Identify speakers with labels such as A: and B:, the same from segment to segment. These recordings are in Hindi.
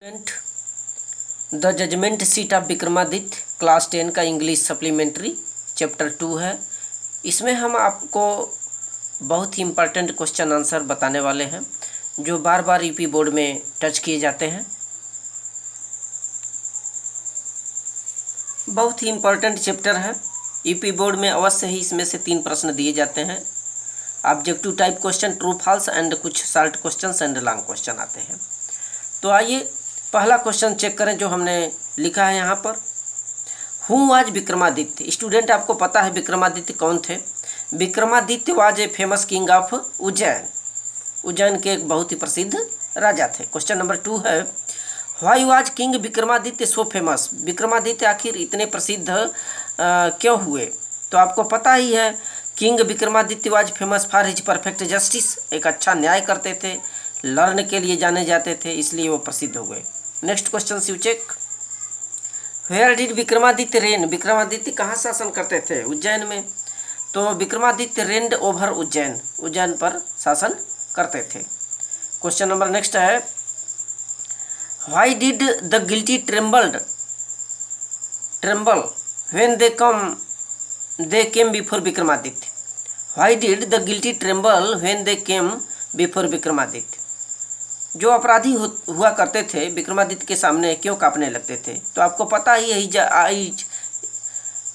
A: The judgement seat of Vikramaditya class 10 का इंग्लिश सप्लीमेंट्री चैप्टर 2 है। इसमें हम आपको बहुत ही इम्पॉर्टेंट क्वेश्चन आंसर बताने वाले हैं जो बार बार यूपी बोर्ड में टच किए जाते हैं। बहुत ही इम्पॉर्टेंट चैप्टर है। यूपी बोर्ड में अवश्य ही इसमें से 3 प्रश्न दिए जाते हैं। Objective type question, true false and कुछ short question and long question आते हैं। तो आइए पहला क्वेश्चन चेक करें जो हमने लिखा है यहाँ पर। Who was Vikramaditya? स्टूडेंट, आपको पता है विक्रमादित्य कौन थे? Vikramaditya was a famous king of Ujjain. Ujjain के एक बहुत ही प्रसिद्ध राजा थे। क्वेश्चन नंबर 2 है, why was king Vikramaditya so famous? Vikramaditya आखिर इतने प्रसिद्ध क्यों हुए? तो आपको पता ही है, king Vikramaditya was famous for his perfect justice. एक अच्छा न्याय करते थे, लड़ने के लिए जाने जाते थे, इसलिए वो प्रसिद्ध हो गए। Next question you check, where did Vikramaditya reign? Vikramaditya कहाँ शासन करते थे? उज्जैन में। तो विक्रमादित्य रेन्ड ओवर उज्जैन, उज्जैन पर शासन करते थे। क्वेश्चन नंबर नेक्स्ट है, why did the guilty tremble when they came before Vikramaditya? Why did the guilty tremble when they came before Vikramaditya? जो अपराधी हुआ करते थे विक्रमादित्य के सामने क्यों कांपने लगते थे? तो आपको पता ही है, eyes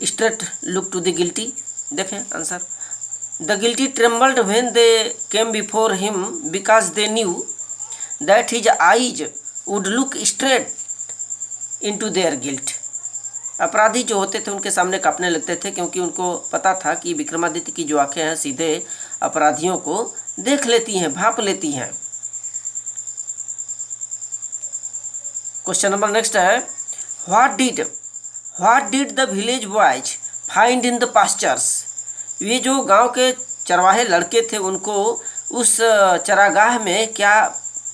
A: straight look to the guilty. देखें answer, the guilty trembled when they came before him because they knew that his eyes would look straight into their guilt. अपराधी जो होते थे उनके सामने कांपने लगते थे क्योंकि उनको पता था कि विक्रमादित्य की जो आंखें हैं सीधे अपराधियों को देख लेती हैं, भांप लेती हैं। क्वेश्चन नंबर नेक्स्ट है, what did the village boys find in the pastures? ये जो गांव के चरवाहे लड़के थे उनको उस चरागाह में क्या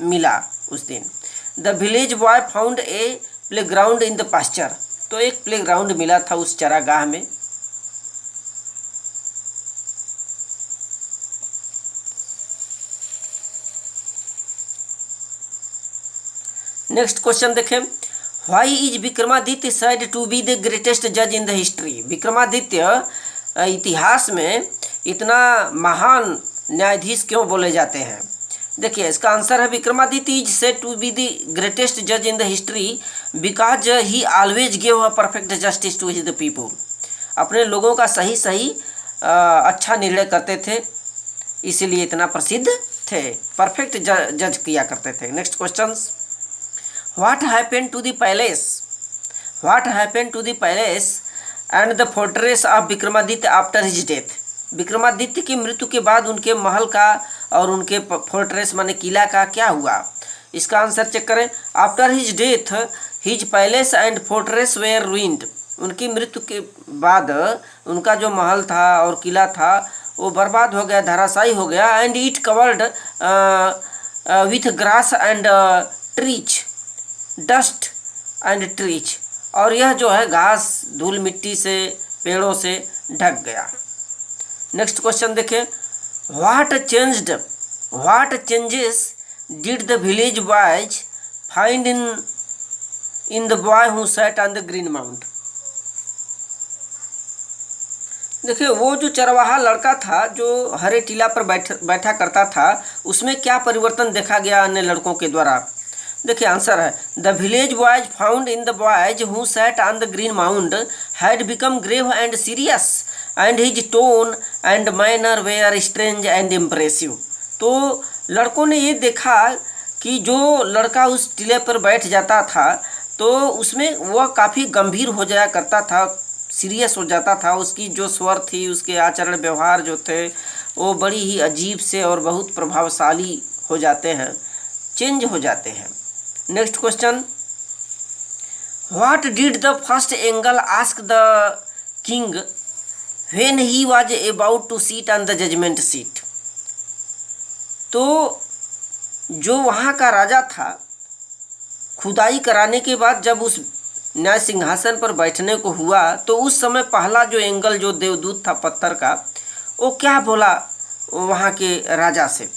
A: मिला उस दिन? The village boy found a playground in the pasture. तो एक प्लेग्राउंड मिला था उस चरागाह में। नेक्स्ट क्वेश्चन देखें, why is Vikramaditya said to be the greatest जज इन द हिस्ट्री? विक्रमादित्य इतिहास में इतना महान न्यायाधीश क्यों बोले जाते हैं? देखिए इसका आंसर है, Vikramaditya is said to be the greatest जज in the history because he always give a perfect justice to his the people. अपने लोगों का सही अच्छा निर्णय करते थे, इसीलिए इतना प्रसिद्ध थे, परफेक्ट जज किया करते थे। Next question, What happened to the palace? What happened to the palace and the fortress of Vikramaditya after his death? Vikramaditya की मृत्यु के बाद उनके महल का और उनके फोर्ट्रेस माने किला का क्या हुआ? इसका आंसर चेक करें, after his death his palace and fortress were ruined. उनकी मृत्यु के बाद उनका जो महल था और किला था वो बर्बाद हो गया, धराशायी हो गया। And it covered with grass and trees, dust and trees, और यह जो है घास, धूल मिट्टी से, पेड़ों से ढक गया। नेक्स्ट क्वेश्चन देखें, what changes did the village boys find in the boy who sat on the green mount? देखिए वो जो चरवाहा लड़का था जो हरे टीला पर बैठा करता था, उसमें क्या परिवर्तन देखा गया अन्य लड़कों के द्वारा? देखिए आंसर है, the village boys found in the boys who sat on the green mound had become grave and serious and his tone and manner were strange and impressive. तो लड़कों ने ये देखा कि जो लड़का उस टीले पर बैठ जाता था तो उसमें वह काफ़ी गंभीर हो जाया करता था, सीरियस हो जाता था। उसकी जो स्वर थी, उसके आचरण व्यवहार जो थे वो बड़ी ही अजीब से और बहुत प्रभावशाली हो जाते हैं, चेंज हो जाते हैं। Next question, what did the first angel ask the king when he was about to sit on the judgement seat? तो जो वहाँ का राजा था, खुदाई कराने के बाद जब उस न्याय सिंहासन पर बैठने को हुआ तो उस समय पहला जो एंगल जो देवदूत था पत्थर का, वो क्या बोला वहाँ के राजा से?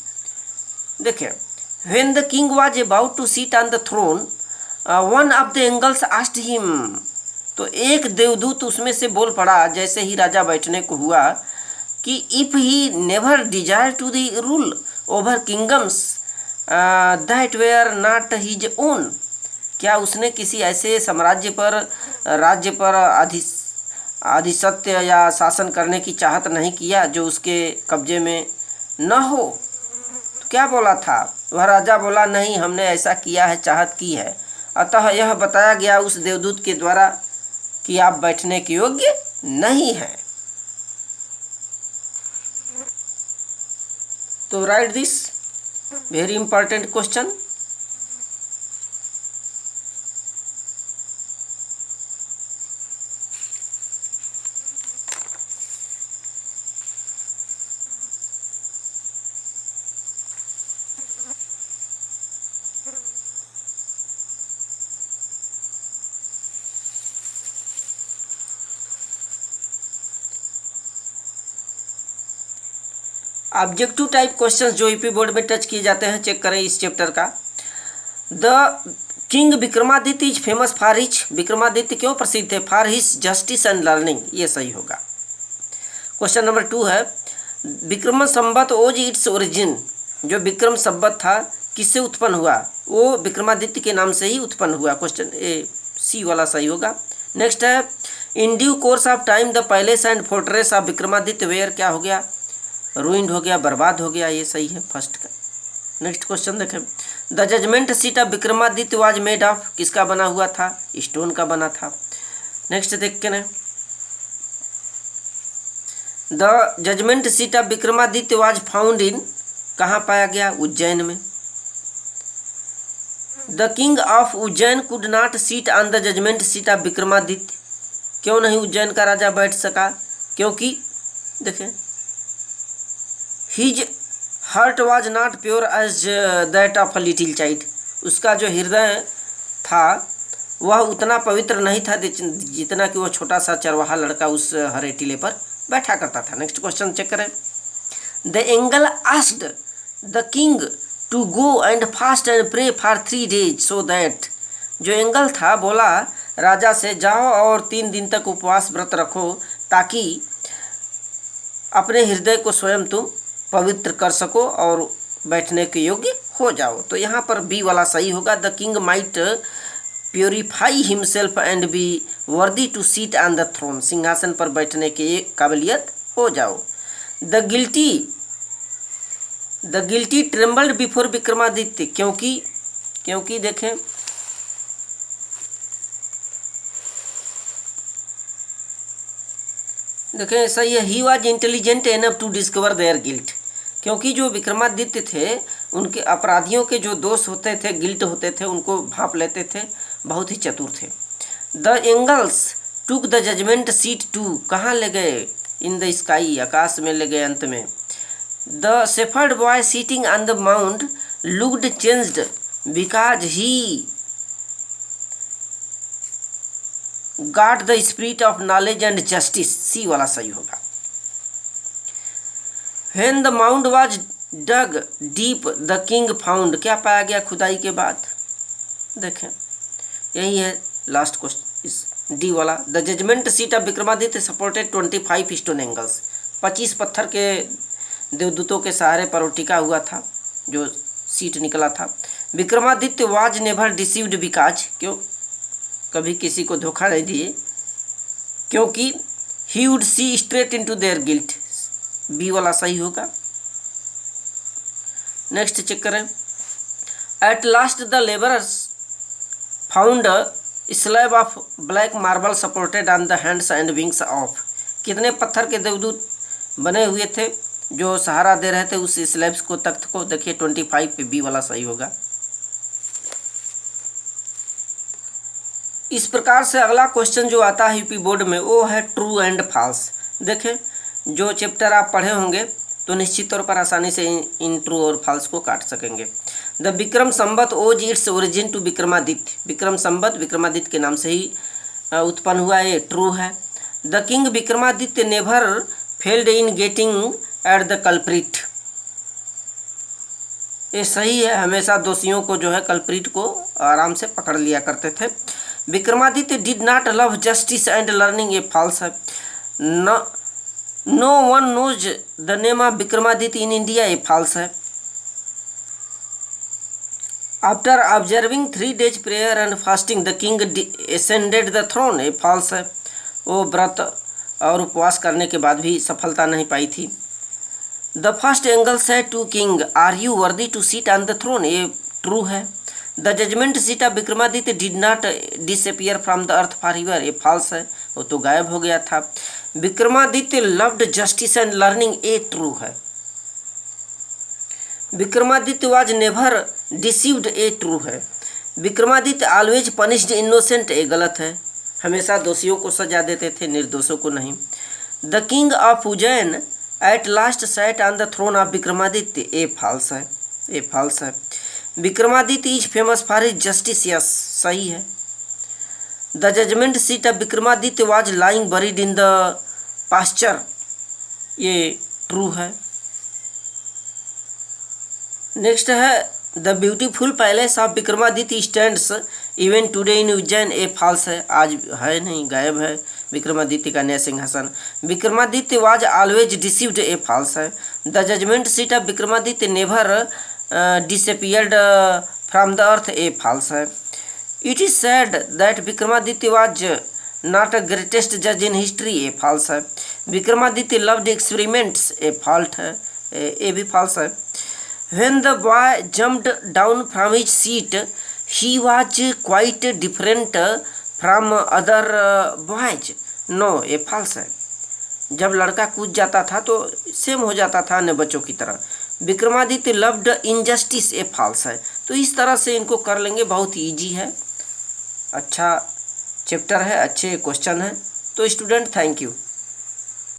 A: देखिए, when the king was about to sit on the throne, one of the angles asked him, तो एक देवदूत उसमें से बोल पड़ा जैसे ही राजा बैठने को हुआ कि if he never desire to the rule over kingdoms that were not his own, क्या उसने किसी ऐसे साम्राज्य पर, राज्य पर अधिसत्य या शासन करने की चाहत नहीं किया जो उसके कब्जे में न हो। तो क्या बोला था वह राजा? बोला नहीं, हमने ऐसा किया है, चाहत की है। अतः यह बताया गया उस देवदूत के द्वारा कि आप बैठने के योग्य नहीं हैं। तो right this very important question. Objective type questions जो यूपी बोर्ड में टच किए जाते हैं, चेक करें इस चैप्टर का। The king Vikramaditya is famous for his, Vikramaditya क्यों प्रसिद्ध है? For his justice and learning, ये सही होगा। क्वेश्चन नंबर 2 है Vikram Samvat owes its origin, जो विक्रम संवत था किससे उत्पन्न हुआ? वो विक्रमादित्य के नाम से ही उत्पन्न हुआ। क्वेश्चन ए सी वाला सही होगा। नेक्स्ट है in due course of time the palace and fortress of Vikramaditya were, क्या हो गया? रूइंड हो गया, बर्बाद हो गया, ये सही है फर्स्ट का। नेक्स्ट क्वेश्चन देखें the judgement seat of Vikramaditya was made of, किसका बना हुआ था? स्टोन का बना था। नेक्स्ट देखते हैं the judgement seat of Vikramaditya was found in, कहाँ पाया गया? उज्जैन में। The king of Ujjain could not sit on the judgement seat of Vikramaditya, क्यों नहीं उज्जैन का राजा बैठ सका? क्योंकि देखें his heart was not pure as that of a little child, उसका जो हृदय था वह उतना पवित्र नहीं था जितना कि वह छोटा सा चरवाहा लड़का उस हरे टीले पर बैठा करता था। नेक्स्ट क्वेश्चन चेक करें the angel asked the king to go and fast and pray for 3 days so that, जो एंगल था बोला राजा से जाओ और 3 दिन तक उपवास व्रत रखो ताकि अपने हृदय को स्वयं तुम पवित्र कर सको और बैठने के योग्य हो जाओ। तो यहाँ पर बी वाला सही होगा। The king might purify himself and be worthy to sit on the throne, सिंहासन पर बैठने के काबिलियत हो जाओ। The guilty trembled before Vikramaditya, क्योंकि देखें सही है he was intelligent enough to discover their guilt, क्योंकि जो विक्रमादित्य थे उनके अपराधियों के जो दोष होते थे, गिल्ट होते थे, उनको भांप लेते थे, बहुत ही चतुर थे। The angels took the judgement seat to, कहाँ ले गए? इन द स्काई, आकाश में ले गए अंत में। The shepherd boy sitting on the mount looked changed because he got the spirit of knowledge and justice, C वाला सही होगा। When the mound was dug deep, the king found, क्या पाया गया खुदाई के बाद? देखें यही है लास्ट क्वेश्चन इस डी वाला। The judgement seat of Vikramaditya supported 25 stone angels, 25 पत्थर के देवदूतों के सहारे पर टिका हुआ था जो सीट निकला था। Vikramaditya was never deceived because, क्यों? कभी किसी को धोखा नहीं दिए, क्योंकि he would see straight into their guilt, B वाला सही होगा। नेक्स्ट चेक करें at last the labourers found slab of black marble supported on the hands and wings of, कितने पत्थर के देवदूत बने हुए थे जो सहारा दे रहे थे उस स्लैब्स को, तख्त को? देखिए 25 पे बी वाला सही होगा। इस प्रकार से अगला क्वेश्चन जो आता है यूपी बोर्ड में वो है ट्रू एंड फॉल्स। देखें जो चैप्टर आप पढ़े होंगे तो निश्चित तौर पर आसानी से इन ट्रू और फॉल्स को काट सकेंगे। The Vikram Samvat owes its origin to Vikramaditya, Vikram Samvat Vikramaditya के नाम से ही उत्पन्न हुआ, ये ट्रू है। The king Vikramaditya never failed in getting at the culprit, ये सही है, हमेशा दोषियों को जो है कल्प्रिट को आराम से पकड़ लिया करते थे। Vikramaditya did not love justice and learning, ये फॉल्स है। No one knows the name of Vikramaditya in India, ये फॉल्स है। After observing 3 days prayer and fasting the king ascended the throne, ये फॉल्स है। वो व्रत और उपवास करने के बाद भी सफलता नहीं पाई थी। The first angel said to king are you worthy to sit on the throne, ये ट्रू है। The judgement seat of Vikramaditya did not disappear from the earth for ever, ये फॉल्स है, वो तो गायब हो गया था। Vikramaditya loved justice and learning, ये ट्रू है। विक्रमादित्य वाज नेवर डिसीव्ड, ए ट्रू है। विक्रमादित्य ऑलवेज पनिश्ड इनोसेंट, ए गलत है, हमेशा दोषियों को सजा देते थे, निर्दोषों को नहीं। The king of Ujjain at last sat on the throne of Vikramaditya, ए फॉल्स है, ए फॉल्स है। Vikramaditya is famous for his justice, yes सही है। The judgement seat of Vikramaditya was lying buried in the pasture, ये ट्रू है। नेक्स्ट है the beautiful palace of Vikramaditya stands even today in Ujjain, ए फॉल्स है, आज है नहीं, गायब है विक्रमादित्य का नया सिंहासन। Vikramaditya was always deceived, A false है। The judgement seat of Vikramaditya never disappeared from the earth, A false है। It is said that Vikramaditya was not a greatest जज इन हिस्ट्री, ए फॉल्स है। Vikramaditya loved experiments, A fault है, ए भी फॉल्स है। When the boy jumped down from his seat, he was quite different from other boys. No, ये false है। जब लड़का कूद जाता था तो सेम हो जाता था अन्य बच्चों की तरह। विक्रमादित्य लव्ड इनजस्टिस, ये false है। तो इस तरह से इनको कर लेंगे, बहुत इजी है, अच्छा चैप्टर है, अच्छे क्वेश्चन है। तो स्टूडेंट थैंक यू।